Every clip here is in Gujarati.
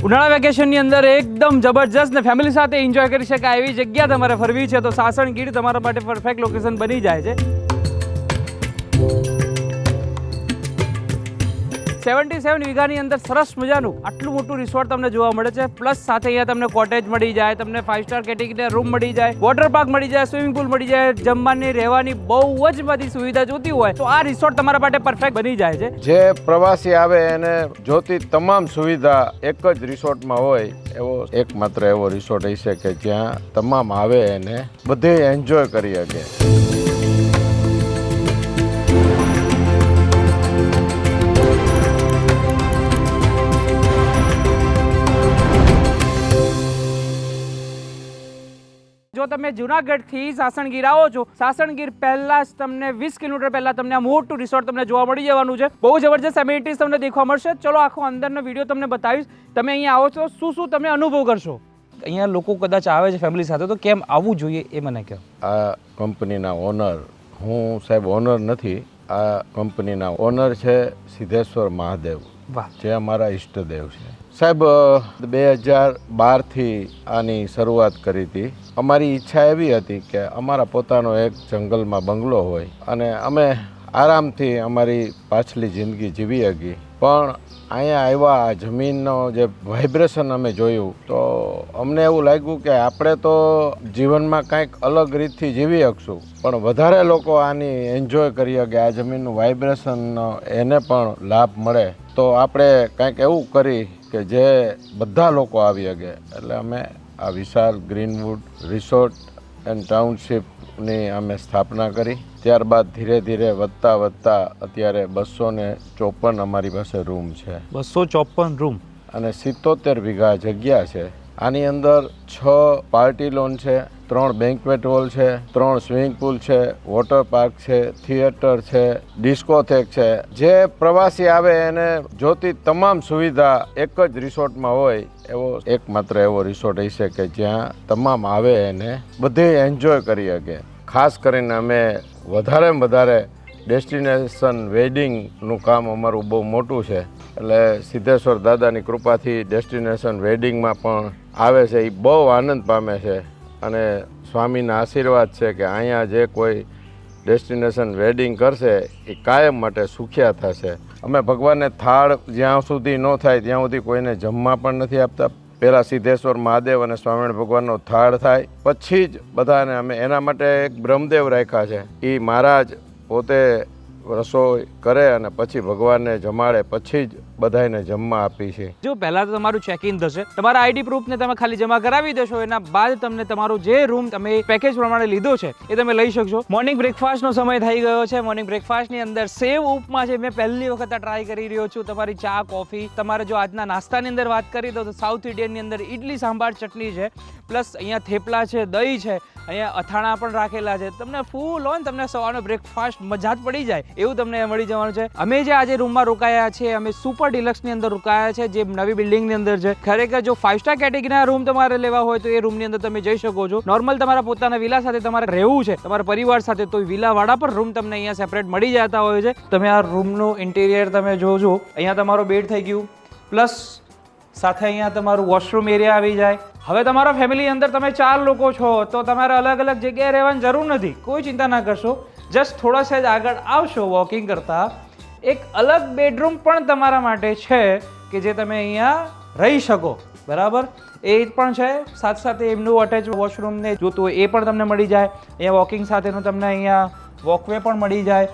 ઉનાળા વેકેશનની અંદર એકદમ જબરજસ્ત ને ફેમિલી સાથે એન્જોય કરી શકાય એવી જગ્યા તમારે ફરવી છે તો સાસણગીર તમારા માટે પરફેક્ટ લોકેશન બની જાય છે। 77 વીઘાની અંદર સરસ મજાનું આટલું મોટું રિસોર્ટ તમને જોવા મળે છે, પ્લસ સાથે અહીંયા તમને કોટેજ મળી જાય, તમને 5 સ્ટાર કેટેગરીના રૂમ મળી જાય, વોટર પાર્ક મળી જાય, સ્વિમિંગ પુલ મળી જાય, જમવાની રહેવાની બહુ જ બધી સુવિધા જોતી હોય તો આ રિસોર્ટ તમારા માટે પરફેક્ટ બની જાય છે। જે પ્રવાસી આવે એને જોતી તમામ સુવિધા એક જ રિસોર્ટમાં હોય એવો એકમાત્ર એવો રિસોર્ટ હશે કે જ્યાં તમામ આવે એને બધે એન્જોય કરી શકે। જો તમે જુનાગઢથી સાસણગીર આવો છો, સાસણગીર પહેલા જ તમને 20 કિલોમીટર પહેલા તમને આ મોટું રિસોર્ટ તમને જોવા મળી જવાનું છે। બહુ જબરજસ્ત એમિનિટીઝ તમને દેખવા મળશે। ચલો આખો અંદરનો વિડીયો તમને બતાવીશ। તમે અહીંયા આવો છો શું તમે અનુભવ કરશો? અહીંયા લોકો કદાચ આવે છે ફેમિલી સાથે તો કેમ આવવું જોઈએ એ મને કહો। આ કંપનીના ઓનર, હું સાહેબ ઓનર નથી, આ કંપનીના ઓનર છે સિદ્ધેશ્વર મહાદેવ, જે અમારા ઈષ્ટદેવ છે। સાહેબ 2012થી આની શરૂઆત કરી હતી। અમારી ઈચ્છા એવી હતી કે અમારા પોતાનો એક જંગલમાં બંગલો હોય અને અમે આરામથી અમારી પાછલી જિંદગી જીવી શકીએ, પણ અહીંયા આવ્યા આ જમીનનો જે વાઇબ્રેશન અમે જોયું તો અમને એવું લાગ્યું કે આપણે તો જીવનમાં કંઈક અલગ રીતથી જીવી શકશું, પણ વધારે લોકો આની એન્જોય કરી શકે, આ જમીનનું વાઇબ્રેશનનો એને પણ લાભ મળે તો આપણે કંઈક એવું કરી કે જે બધા લોકો આવી શકે। એટલે અમે આ વિશાલ ગ્રીનવુડ રિસોર્ટ એન્ડ ટાઉનશીપની અમે સ્થાપના કરી। ત્યારબાદ ધીરે ધીરે વધતા અત્યારે 254 અમારી પાસે રૂમ છે, 254 રૂમ અને 77 વીઘા જગ્યા છે। આની અંદર 6 પાર્ટી લોન છે, 3 બેન્ક્વેટ હોલ છે, 3 સ્વિમિંગ પુલ છે, વોટર પાર્ક છે, થિયેટર છે, ડિસ્કોથેક છે। જે પ્રવાસી આવે એને જોતી તમામ સુવિધા એક જ રિસોર્ટમાં હોય એવો એકમાત્ર એવો રિસોર્ટ હશે કે જ્યાં તમામ આવે એને બધે એન્જોય કરી શકે। ખાસ કરીને અમે વધારે ડેસ્ટિનેશન વેડિંગનું કામ અમારું બહુ મોટું છે, એટલે સિદ્ધેશ્વર દાદાની કૃપાથી ડેસ્ટિનેશન વેડિંગમાં પણ આવે છે, એ બહુ આનંદ પામે છે અને સ્વામીના આશીર્વાદ છે કે અહીંયા જે કોઈ ડેસ્ટિનેશન વેડિંગ કરશે એ કાયમ માટે સુખ્યા થશે। અમે ભગવાનને થાળ જ્યાં સુધી ન થાય ત્યાં સુધી કોઈને જમવા પણ નથી આપતા। પહેલાં સિદ્ધેશ્વર મહાદેવ અને સ્વામિનારાયણ ભગવાનનો થાળ થાય પછી જ બધાને અમે એના માટે એક બ્રહ્મદેવ રાખ્યા છે, એ મહારાજ પોતે રસોઈ કરે અને પછી ભગવાનને જમાડે પછી જ બધાને જમવા આપી છે। જો પહેલા તો તમારું ચેક ઇન થશે, તમારા આઈડી પ્રૂફને તમે ખાલી જમા કરાવી દેશો, એના બાદ તમને તમારો જે રૂમ તમે પેકેજ પ્રમાણે લીધો છે એ તમે લઈ શકશો। મોર્નિંગ બ્રેકફાસ્ટનો સમય થઈ ગયો છે। મોર્નિંગ બ્રેકફાસ્ટની અંદર સેવ ઉપમા છે, મેં પહેલી વખત આ ટ્રાય કરી રહ્યો છું। તમારી ચા કોફી, તમારે જો આજના નાસ્તાની અંદર વાત કરી તો સાઉથ ઇન્ડિયનની અંદર ઇડલી સાંભાર ચટણી છે, પ્લસ અહીંયા થેપલા છે, દહીં છે, અહીંયા અથાણા પણ રાખેલા છે। તમને ફૂલ ઓન તમને સવારનો બ્રેકફાસ્ટ મજા જ પડી જાય એવું તમને મળી જવાનું છે। અમે જે આજે રૂમમાં રોકાયા છે અમે સુપર ડિલક્સની અંદર રોકાયા છે, જે નવી બિલ્ડિંગની અંદર છે। ખરેખર જો 5 સ્ટાર કેટેગરીના રૂમ તમારે લેવા હોય તો એ રૂમની અંદર તમે જઈ શકો છો। નોર્મલ તમારા પોતાના વિલા સાથે તમારે રહેવું છે તમારા પરિવાર સાથે તો વિલાવાળા પર રૂમ તમને અહીંયા સેપરેટ મળી જતા હોય છે। તમે આ રૂમનું ઇન્ટિરિયર તમે જોજો, અહીંયા તમારો બેડ થઈ ગયું, પ્લસ સાથે અહીંયા તમારું વોશરૂમ એરિયા આવી જાય। હવે તમારા ફેમિલી અંદર તમે 4 લોકો છો તો તમારે અલગ અલગ જગ્યાએ રહેવાની જરૂર નથી, કોઈ ચિંતા ના કરશો। જસ્ટ થોડા સહેજ આગળ આવશો વોકિંગ કરતા, એક અલગ બેડરૂમ પણ તમારા માટે છે કે જે તમે અહીંયા રહી શકો, બરાબર? એ પણ છે, સાથે સાથે એમનું અટેચ વોશરૂમને જોતું હોય એ પણ તમને મળી જાય। અહીંયા વોકિંગ સાથેનું તમને અહીંયા વોકવે પણ મળી જાય।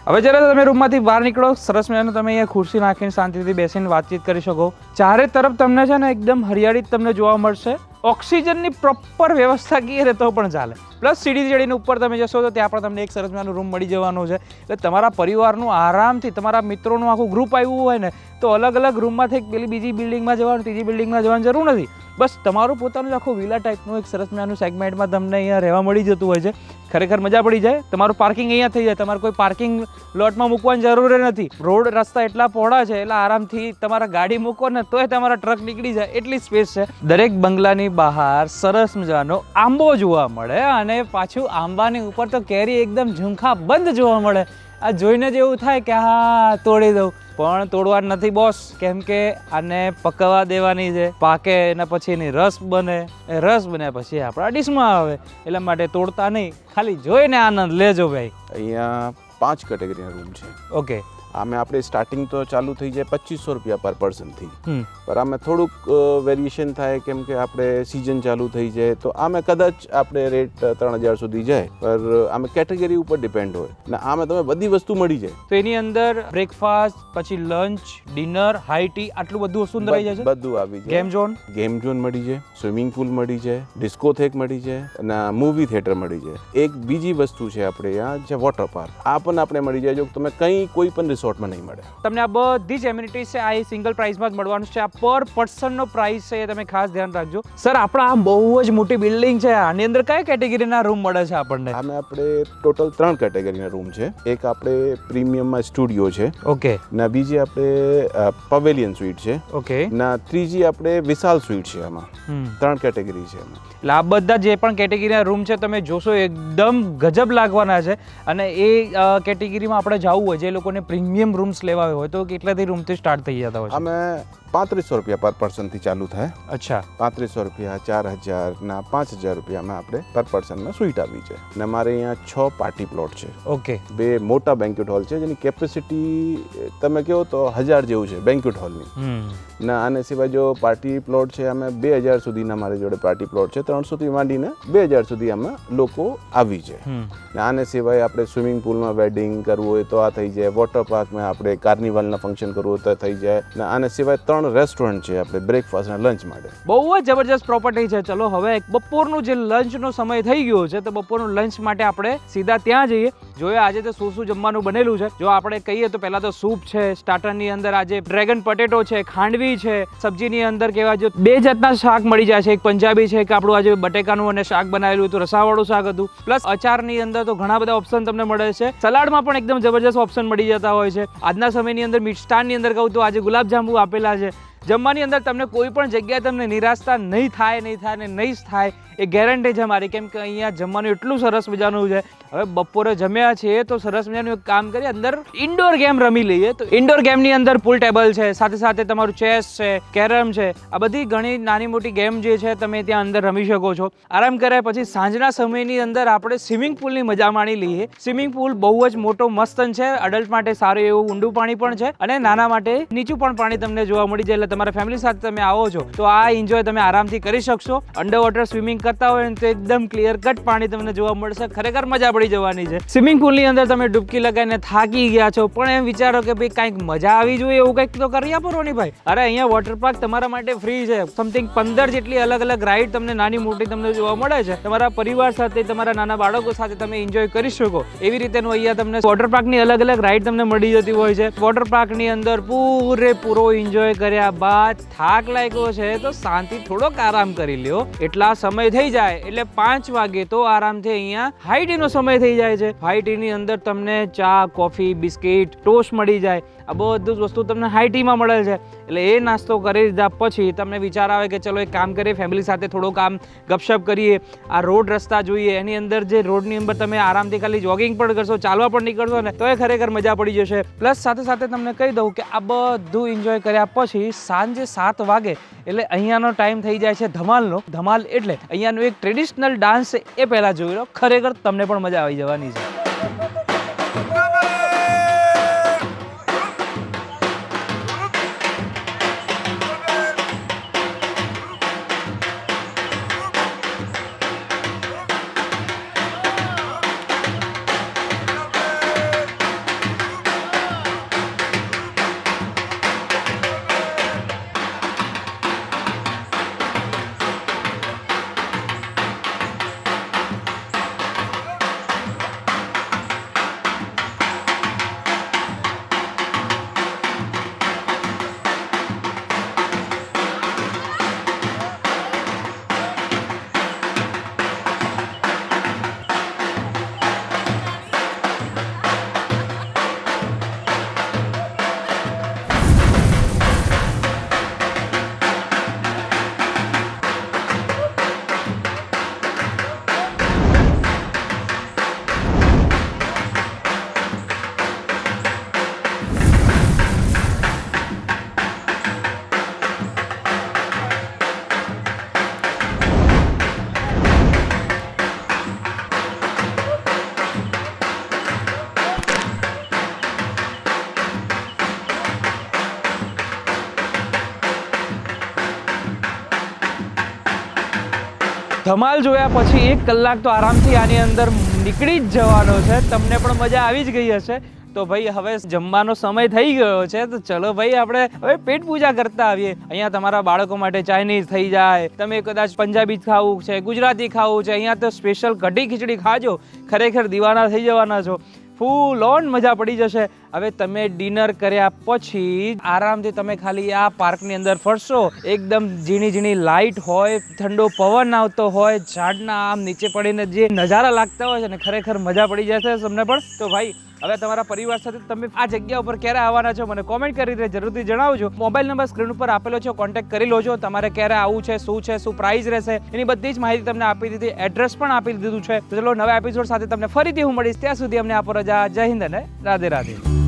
હવે જ્યારે તમે રૂમમાંથી બહાર નીકળો, સરસ મજાનું તમે અહીંયા ખુરશી નાખીને શાંતિથી બેસીને વાતચીત કરી શકો। ચારે તરફ તમને છે ને એકદમ હરિયાળી તમને જોવા મળશે। ઓક્સિજનની પ્રોપર વ્યવસ્થા કીએ તો પણ ચાલે, પ્લસ સીડી ચડીને ઉપર તમે જશો તો ત્યાં પણ તમને એક સરસ મજાનું રૂમ મળી જવાનું છે। એટલે તમારા પરિવારનું આરામથી, તમારા મિત્રોનું આખું ગ્રુપ આવ્યું હોય ને તો અલગ અલગ રૂમમાંથી પેલી બીજી બિલ્ડિંગમાં જવાનું, ત્રીજી બિલ્ડિંગમાં જવાની જરૂર નથી, બસ તમારું પોતાનું આખું વિલા ટાઈપનું એક સરસ મજાનું સેગમેન્ટમાં તમને અહીંયા રહેવા મળી જતું હોય છે। ખરેખર મજા પડી જાય। તમારું પાર્કિંગ અહીંયા થઈ જાય, તમારે કોઈ પાર્કિંગ લોટમાં મૂકવાની જરૂર નથી। રોડ રસ્તા એટલા પહોળા છે એટલે આરામથી તમારા ગાડી મૂકો ને તોય તમારા ટ્રક નીકળી જાય એટલી સ્પેસ છે। દરેક બંગલાની બહાર સરસ મજાનો આંબો જોવા મળે અને પાછું આંબાની ઉપર તો કેરી એકદમ ઝુમખા બંધ જોવા મળે। આ જોઈને જ એવું થાય કે હા તોડી દઉં, પણ તોડવા નથી બોસ, કેમ કે આને પકવવા દેવાની છે, પાકે એના પછી એની રસ બને, એ રસ બન્યા પછી આપણા ડીશમાં આવે, એટલા માટે તોડતા નહીં, ખાલી જોઈને આનંદ લેજો ભાઈ. અહીંયા 5 કેટેગરીના રૂમ છે. ઓકે. આમે આપણે સ્ટાર્ટિંગ તો ચાલુ થઈ જાય 2500 રૂપિયા પર પર્સનથી, હમ. પર આમે થોડુંક વેરિએશન થાય કેમ કે આપણે સિઝન ચાલુ થઈ જાય તો આમે કદાચ આપણે રેટ 3000 સુધી જાય, પર આમે કેટેગરી ઉપર ડિપેન્ડ હોય ને આમે તમે બધી વસ્તુ મળી જાય. તો એની અંદર બ્રેકફાસ્ટ, પછી લંચ, ડિનર, હાઈ ટી, આટલું બધું વસ્તુ અંદર આવી જાય છે. બધું આવી જાય. ગેમ ગેમ ઝોન મળી જાય, સ્વિમિંગ પુલ મળી જાય, ડિસ્કોથેક મળી જાય અને મૂવી થિયેટર મળી જાય. એક બીજી વસ્તુ છે આપણે અહીંયા જે વોટર પાર્ક, આ પણ આપણે મળી જાય જો તમે કોઈ પણ રિસોર્ટમાં નહીં મળે. તમને આ બધી જ એમ્યુનિટીઝ છે, આ સિંગલ પ્રાઇસમાં જ મળવાનું છે. આ પર પર્સનનો પ્રાઇસ છે, એ તમે ખાસ ધ્યાન રાખજો. સર, આપણા આ બહુ જ મોટી બિલ્ડિંગ છે, આની અંદર કઈ કેટેગરીના રૂમ મળે છે આપણને? આમે આપણે ટોટલ 3 કેટેગરીના રૂમ છે. એક આપણે પ્રીમિયમમાં સ્ટુડિયો છે, ઓકે, ના બીજી આપણે પવેલિયન સ્વીટ છે, ઓકે, ના ત્રીજી આપણે વિશાલ સ્વીટ છે. આમાં 3 કેટેગરી છે આમાં. એટલે આ બધા જે પણ કેટેગરીના રૂમ છે તમે જોશો એકદમ ગજબ લાગવાના છે. અને એ કેટેગરીમાં આપણે જવું હોય, જે લોકોને પ્રીમિયમ રૂમ્સ લેવા હોય તો કેટલાથી રૂમથી સ્ટાર્ટ થઈ જતા હોય છે? અમે 3500 રૂપિયા પર પર્સનથી ચાલુ થાય. અચ્છા. 3500 રૂપિયા, 4000 ના 5000 રૂપિયામાં આપણે પર પર્સનમાં સ્વીટ આવી છે. ને અમારે અહીંયા 6 પાર્ટી પ્લોટ છે. ઓકે. 2 મોટા બેન્ક્વેટ હોલ છે જેની કેપેસિટી તમે કહો તો 1000 જેવું છે બેન્ક્વેટ હોલની. ના આને સિવાય જો પાર્ટી પ્લોટ છે અમે 2000 સુધીના મારી જોડે પાર્ટી પ્લોટ છે. 300 થી માંડીને 2000 સુધી આમાં લોકો આવી છે. ને આને સિવાય આપણે સ્વિમિંગ પુલમાં વેડિંગ કરવું હોય તો આ થઈ જાય, વોટર પાર્કમાં આપણે કાર્નિવલના ફંક્શન કરવું હોય તો થઈ જાય. ને આને સિવાય 3 રેસ્ટોરન્ટ છે આપણે બ્રેકફાસ્ટ અને લંચ માટે. બહુ જ જબરજસ્ત પ્રોપર્ટી છે. ચલો હવે બપોરનું જે લંચનો સમય થઈ ગયો છે તો બપોરનું લંચ માટે આપણે સીધા ત્યાં જઈએ, જોઈએ આજે તો શું જમવાનું બનેલું છે. જો આપણે કહીએ તો પહેલા તો સૂપ છે, સ્ટાર્ટરની અંદર આજે ડ્રેગન પટેટો છે, ખાંડવી છે, સબ્જીની અંદર કેવા જો 2 જાતના શાક મળી જાય છે. એક પંજાબી છે, એક આપણું આજે બટેકાનું અને શાક બનાવેલું હતું, રસાવાળું શાક હતું, પ્લસ અચારની અંદર તો ઘણા બધા ઓપ્શન તમને મળે છે. સલાડમાં પણ એકદમ જબરજસ્ત ઓપ્શન મળી જતા હોય છે. આજના સમયની અંદર મિષ્ટાનની અંદર કહું તો આજે ગુલાબજાંબુ આપેલા છે. જમવાની અંદર તમને કોઈ પણ જગ્યાએ તમને નિરાશતા નહીં થાય ને નહીં જ થાય, એ ગેરંટી છે મારી, કેમ કે અહીંયા જમવાનું એટલું સરસ મજાનું છે. હવે બપોરે જમ્યા છીએ તો સરસ મજાનું એક કામ કરીએ, અંદર ઇન્ડોર ગેમ રમી લઈએ. તો ઇન્ડોર ગેમની અંદર પુલ ટેબલ છે, સાથે સાથે તમારું ચેસ છે, કેરમ છે, આ બધી ઘણી નાની મોટી ગેમ જે છે તમે ત્યાં અંદર રમી શકો છો. આરામ કર્યા પછી સાંજના સમયની અંદર આપણે સ્વિમિંગ પુલની મજા માણી લઈએ. સ્વિમિંગ પુલ બહુ જ મોટો મસ્તન છે, અડલ્ટ માટે સારું એવું ઊંડું પાણી પણ છે અને નાના માટે નીચું પણ પાણી તમને જોવા મળી જાય. એટલે તમારા ફેમિલી સાથે તમે આવો છો તો આ એન્જોય તમે આરામથી કરી શકશો. અંડર વોટર સ્વિમિંગ કરતા હોય તો એકદમ ક્લિયર કટ પાણી તમને જોવા મળશે, ખરેખર મજા પડી જવાની છે. સ્વિમિંગ પુલની અંદર તમે ડૂબકી લગાવીને થાકી ગયા છો પણ એમ વિચારો કે ભાઈ કંઈક મજા આવી જોઈએ, એવું કંઈક તો કરી આપો રોની ભાઈ. અરે અહીંયા વોટર પાર્ક તમારા માટે ફ્રી છે. સમથિંગ 15 જેટલી અલગ અલગ રાઈડ તમને નાની મોટી તમને જોવા મળે છે. તમારા પરિવાર સાથે, તમારા નાના બાળકો સાથે તમે એન્જોય કરી શકો એવી રીતેનું અહીંયા તમને વોટર પાર્કની અલગ અલગ રાઈડ તમને મળી જતી હોય છે. વોટર પાર્કની અંદર પૂરેપૂરો એન્જોય કર્યા બાદ થાક લાગ્યો છે તો શાંતિ થોડોક આરામ કરી લ્યો. એટલા સમય થઈ જાય એટલે 5 વાગે તો આરામથી અહીંયા હાઈ ટી નો સમય થઈ જાય છે. હાઈ ટી ની અંદર તમને ચા, કોફી, બિસ્કિટ, ટોસ્ટ મળી જાય. આ બધું જ વસ્તુ તમને હાઈ ટીમાં મળે છે. એટલે એ નાસ્તો કરી લીધા પછી તમને વિચાર આવે કે ચલો એક કામ કરીએ, ફેમિલી સાથે થોડુંક આમ ગપશપ કરીએ, આ રોડ રસ્તા જોઈએ. એની અંદર જે રોડની અંદર તમે આરામથી ખાલી જોગિંગ પણ કરશો, ચાલવા પણ નીકળશો ને તો એ ખરેખર મજા પડી જશે. પ્લસ સાથે સાથે તમને કહી દઉં કે આ બધું એન્જોય કર્યા પછી સાંજે 7 વાગે એટલે અહીંયાનો ટાઈમ થઈ જાય છે ધમાલનો. ધમાલ એટલે અહીંયાનું એક ટ્રેડિશનલ ડાન્સ છે, એ પહેલાં જોઈ લો, ખરેખર તમને પણ મજા આવી જવાની છે. ધમાલ જોયા પછી 1 કલાક તો આરામથી આની અંદર નીકળી જ જવાનો છે. તમને પણ મજા આવી જ ગઈ હશે. તો ભાઈ હવે જમવાનો સમય થઈ ગયો છે, તો ચલો ભાઈ આપણે હવે પેટ પૂજા કરતા આવીએ. અહીંયા તમારા બાળકો માટે ચાઇનીઝ થઈ જાય, તમે કદાચ પંજાબી ખાવું છે, ગુજરાતી ખાવું છે, અહીંયા તો સ્પેશિયલ કઢી ખીચડી ખાજો, ખરેખર દીવાના થઈ જવાના છો. ફૂલ ઓન મજા પડી જશે. હવે તમે ડિનર કર્યા પછી આરામથી તમે ખાલી આ પાર્કની અંદર ફરશો. એકદમ ઝીણી ઝીણી લાઇટ હોય, ઠંડો પવન આવતો હોય, ઝાડના આમ નીચે પડીને જે નજારા લાગતા હોય છે ને, ખરેખર મજા પડી જશે તમને પણ. તો ભાઈ હવે તમારા પરિવાર સાથે તમે આ જગ્યા ઉપર ક્યારે આવવાના છો મને કોમેન્ટ કરીને જરૂરથી જણાવજો. મોબાઈલ નંબર સ્ક્રીન ઉપર આપેલો છે, કોન્ટેક્ટ કરી લોજો. તમારે ક્યારે આવવું છે, શું પ્રાઇસ રહેશે, એની બધી જ માહિતી તમને આપી દીધી, એડ્રેસ પણ આપી દીધું છે. તો ચલો નવા એપિસોડ સાથે તમને ફરીથી હું મળીશ. ત્યાં સુધી અમને આપો રજા. જય હિન્દ અને રાધે રાધે.